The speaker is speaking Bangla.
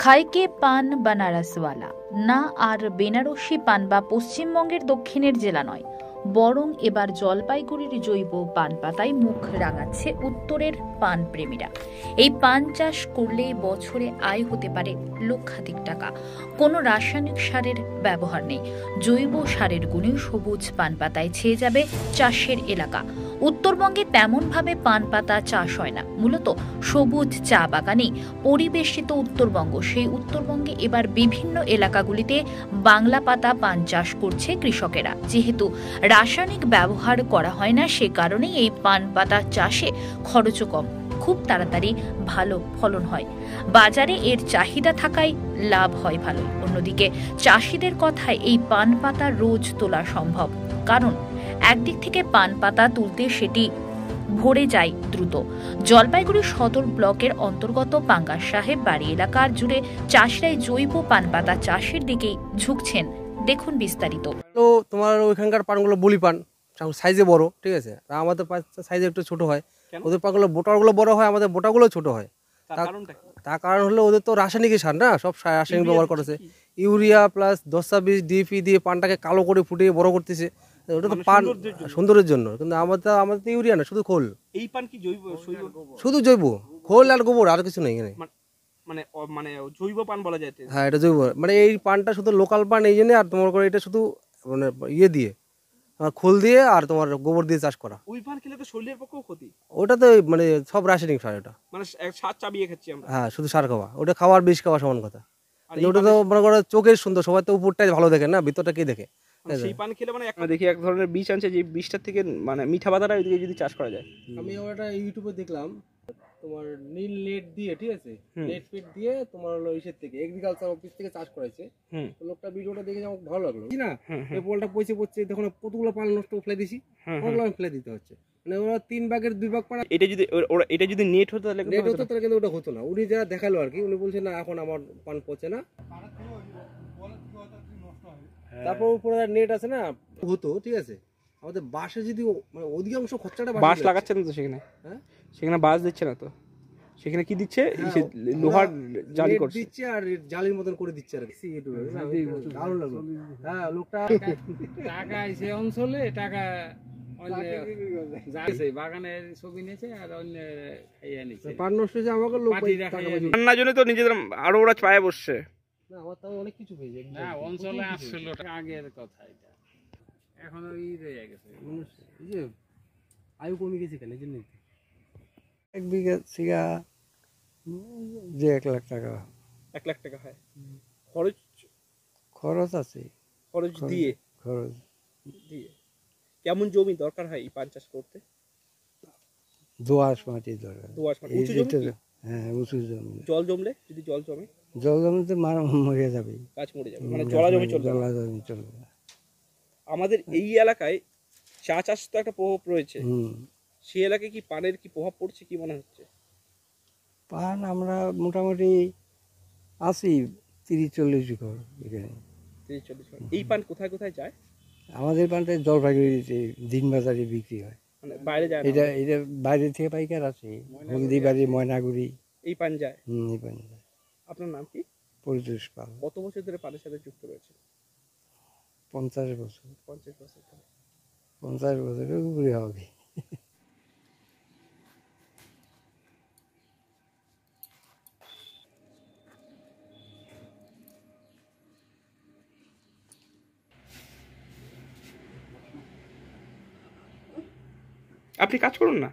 খাইকে পান বানারসওয়ালা না আর বেনারসি পান বা পশ্চিমবঙ্গের দক্ষিণের জেলা নয়, বরং এবার জলপাইগুড়ির জৈব পান পাতায় মুখ রাঙাচ্ছে উত্তরের পান প্রেমীরা। এই পান চাষ করলে বছরে আয় হতে পারে লক্ষাধিক টাকা। কোনো রাসায়নিক সারের ব্যবহার নেই, জৈব সারের গুণে সবুজ পান পাতায় ছেয়ে যাবে চাষের এলাকা। উত্তরবঙ্গে তেমনভাবে পান পাতা চাষ হয় না, মূলত সবুজ চা বাগানেই পরিবেষ্টিত উত্তরবঙ্গ। সেই উত্তরবঙ্গে এবার বিভিন্ন এলাকাগুলিতে বাংলা পাতা পান চাষ করছে কৃষকেরা। যেহেতু রাসায়নিক ব্যবহার করা হয় না, সে কারণেই এই পান পাতা চাষে খরচও কম, খুব তাড়াতাড়ি ভালো ফলন হয়। বাজারে এর চাহিদা থাকায় লাভ হয় ভালোই। অন্যদিকে চাষিদের কথায় এই পান পাতা রোজ তোলা সম্ভব, কারণ একদিক থেকে পান পাতা তুলতে সেটি ভরে যায় দ্রুত। জলপাইগুড়ি সদর ব্লকের অন্তর্গত পাঙ্গাস সাহেব বাড়ি এলাকার জুড়ে চাষিরাই জৈব পান পাতা চাষের দিকেই ঝুঁকছেন। দেখুন বিস্তারিত। তো তোমার ওইখানকার পানগুলো বলি পান সাইজে বড়, ঠিক আছে, আমাদের সাইজে একটু ছোট হয়। ওদের পানগুলো বোটাগুলো বড় হয়, আমাদের বোটাগুলো ছোট হয়। তার কারণ হলো ওদের তো রাসায়নিক সার না, সব রাসায়নিক ব্যবহার করেছে। ইউরিয়া প্লাস 10-20 ডিপি দিয়ে পানটাকে কালো করে ফুটিয়ে বড় করতেছে। ওটা তো পান সৌন্দর্যের জন্য, কিন্তু আমাদের তো ইউরিয়া না, শুধু খোল। এই পান কি জৈব? শুধু জৈব খোল আর গোবর, আর কিছু নেই এখানে। মানে মানে জৈব পান বলা যায়। হ্যাঁ, এটা জৈব। মানে এই পানটা শুধু লোকাল পান, এই জন্য। আর তোমার করে এটা শুধু মানে ইয়ে দিয়ে, খোল দিয়ে আর তোমার গোবর দিয়ে চাষ করা। ওই পান খেলে তো শরীরের পক্ষেও ক্ষতি। ওটা তো মানে সব রাসায়নিক সার, ওটা মানে সার চাবিয়ে খাচ্ছি আমরা। হ্যাঁ, শুধু সার খাওয়া, ওটা খাওয়ার বিষ খাওয়া সমান কথা। ওটা তো মনে করো চোখের সুন্দর, সবাই তো উপরটাই ভালো দেখে না, ভিতরটা কি দেখে। সেই পান খেলে মানে আমরা দেখি এক ধরনের বীজ আনছে, যে বীজটার থেকে মানে মিঠা বাদাটা ওইদিকে যদি চাষ করা যায়। আমি ওটা ইউটিউবে দেখলাম, তোমার নীল নেট দিয়ে, ঠিক আছে, নেট ফেট দিয়ে তোমার হলো ইসের থেকে এগ্রিকালচার অফিস থেকে চাষ করাইছে। লোকটা ভিডিওটা দেখে আমার ভালো লাগলো, কি না, এই বলটা পচে পড়ছে, তখন কতগুলো পান নষ্ট ফেলে দিছি, ওগুলো ফেলে দিতে হচ্ছে। মানে ওরা 3 ভাগের 2 ভাগ পান। এটা যদি নেট হতো তাহলে কিন্তু ওটা হতো না। উনি যা দেখালো আর কি, উনি বলছেন না এখন আমার পান পচে না। তারপর উপরে নেট আছে না, হতো, ঠিক আছে। আমাদের বাসে যদি মানে অধিকাংশ খরচাটা বাস লাগাচ্ছে না তো সেখানে, হ্যাঁ সেখানে বাস দিচ্ছে না তো, সেখানে কি দিচ্ছে, লোহার জালি করছে দিচ্ছে আর জালির মতন করে দিচ্ছে আর কি। দারুণ লাগলো। হ্যাঁ, লোকটা টাকা এসে অঞ্চলে টাকা বাগানের ছবি নিয়েছে আর অন্য খাইয়ে নিচ্ছে। পান নষ্ট হয়েছে, আমাকে লোক রান্নার জন্য তো নিজেদের আরো ওরা পায়ে বসছে। না, আমার তাও অনেক কিছু হয়ে যায়। না, অঞ্চলে আসছিল আগের কথা, এটা এখন ওই রয়ে গেছে। এই যে আয়ু কমে গেছে কেন, এই জন্যই। 1 বিঘা সিগা যে 1 লাখ টাকা। 1 লাখ টাকা হয় খরচ আছে, খরচ দিয়ে কেমন জমি দরকার হয় এই পান চাষ করতে? দোআঁশ মাটি দরকার। দোআঁশ মাটি, উঁচু জমি? হ্যাঁ, উঁচু জমি। জল জমলে, যদি জল জমে তো মরে যাবে, গাছ মরে যাবে, মানে জলা জমি চলবে। আমাদের এই এলাকায় চা চাষ তো একটা প্রভাব রয়েছে, সেই এলাকায় কি পানের কি প্রভাব পড়ছে, কি মনে হচ্ছে? পান আমরা মোটামুটি আছি 30-40 ঘর এখানে। 30-40 ঘর। এই পান কোথায় কোথায় যায়? আমাদের পানটা জলপাইগুড়িতে দিনবাজারে বিক্রি হয়, মানে বাইরে যায়? এটা বাইরে থেকে পাইকার আছে, হলদিবাড়ি, ময়নাগুড়ি এই পান যায়। এই পান যায়। আপনার নাম কি? পরিতোষ পাল। কত বছর ধরে পানের সাথে যুক্ত রয়েছে? 50 বছর। 50 বছর ধরে। 50 বছরের উপরে হবে। আপনি কাজ করুন না।